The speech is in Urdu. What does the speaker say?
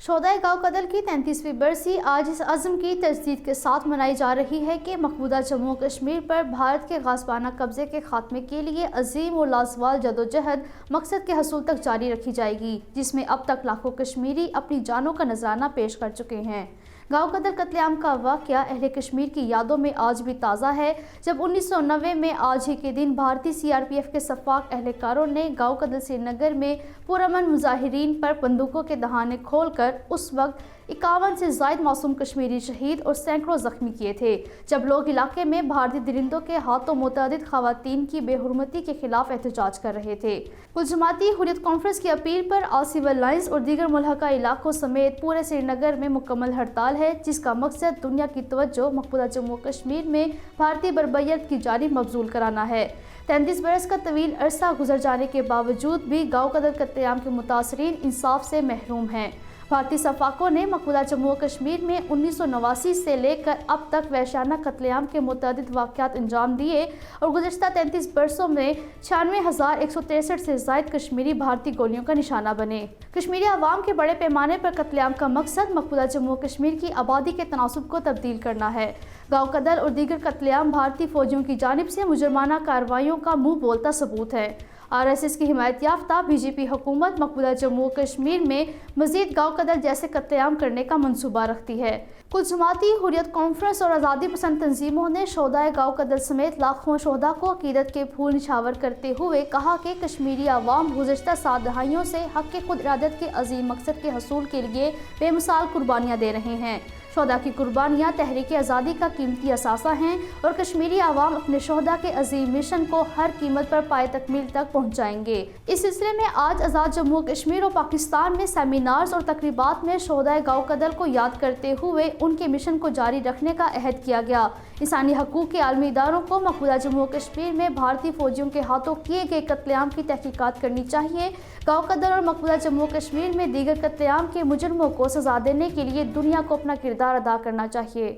شہدائے گاؤں قدل کی 33ویں برسی آج اس عزم کی تجدید کے ساتھ منائی جا رہی ہے کہ مقبوضہ جموں و کشمیر پر بھارت کے غاصبانہ قبضے کے خاتمے کے لیے عظیم و لازوال جدوجہد مقصد کے حصول تک جاری رکھی جائے گی، جس میں اب تک لاکھوں کشمیری اپنی جانوں کا نذرانہ پیش کر چکے ہیں۔ گاؤں قدل قتل عام کا واقعہ اہل کشمیر کی یادوں میں آج بھی تازہ ہے، جب 1990 میں آج ہی کے دن بھارتی CRPF کے سفاک اہلکاروں نے گاؤں قدل سری نگر میں پرامن مظاہرین پر بندوقوں کے دہانے کھول کر اس وقت 51 سے زائد معصوم کشمیری شہید اور سینکڑوں زخمی کیے تھے، جب لوگ علاقے میں بھارتی درندوں کے ہاتھوں متعدد خواتین کی بے حرمتی کے خلاف احتجاج کر رہے تھے۔ کل جماعتی حریت کانفرنس کی اپیل پر آل سول لائنز اور دیگر ملحقہ علاقوں سمیت پورے سری نگر میں مکمل ہڑتال ہے، جس کا مقصد دنیا کی توجہ مقبوضہ جموں و کشمیر میں بھارتی بربریت کی جانب مبذول کرانا ہے۔ 33 برس کا طویل عرصہ گزر جانے کے باوجود بھی گاؤں قدل قتل عام کے متاثرین انصاف سے محروم ہیں۔ بھارتی صفاقوں نے مقبوضہ جموں و کشمیر میں 1989 سے لے کر اب تک وحشیانہ قتل عام کے متعدد واقعات انجام دیے اور گزشتہ 33 برسوں میں 96,163 سے زائد کشمیری بھارتی گولیوں کا نشانہ بنے۔ کشمیری عوام کے بڑے پیمانے پر قتل عام کا مقصد مقبوضہ جموں و کشمیر کی آبادی کے تناسب کو تبدیل کرنا ہے۔ گاؤں قدل اور دیگر قتل عام بھارتی فوجیوں کی جانب سے مجرمانہ کارروائیوں کا منہ بولتا ثبوت ہے۔ RSS کی حمایت یافتہ BJP حکومت مقبوضہ جموں و کشمیر میں مزید گاؤں قدل جیسے قتل عام کرنے کا منصوبہ رکھتی ہے۔ کچھ جماعتی حریت کانفرنس اور آزادی پسند تنظیموں نے شہدائے گاؤں قدل سمیت لاکھوں شہداء کو عقیدت کے پھول نچھاور کرتے ہوئے کہا کہ کشمیری عوام گزشتہ 7 دہائیوں سے حق خود ارادت کے عظیم مقصد کے حصول کے لیے بے مثال قربانیاں دے رہے ہیں۔ شہداء کی قربانیاں تحریک آزادی کا قیمتی اثاثہ ہیں اور کشمیری عوام اپنے شہداء کے عظیم مشن کو ہر قیمت پر پائے تکمیل تک پہنچائیں گے۔ اس سلسلے میں آج آزاد جموں و کشمیر اور پاکستان میں سیمینارز اور تقریبات میں شہدائے گاؤں قدل کو یاد کرتے ہوئے ان کے مشن کو جاری رکھنے کا عہد کیا گیا۔ انسانی حقوق کے عالمی اداروں کو مقبوضہ جموں و کشمیر میں بھارتی فوجیوں کے ہاتھوں کیے گئے قتل عام کی تحقیقات کرنی چاہیے۔ گاؤں قدل اور مقبوضہ جموں و کشمیر میں دیگر قتل عام کے مجرموں کو سزا دینے کے لیے دنیا کو اپنا کردار ادا کرنا چاہیے۔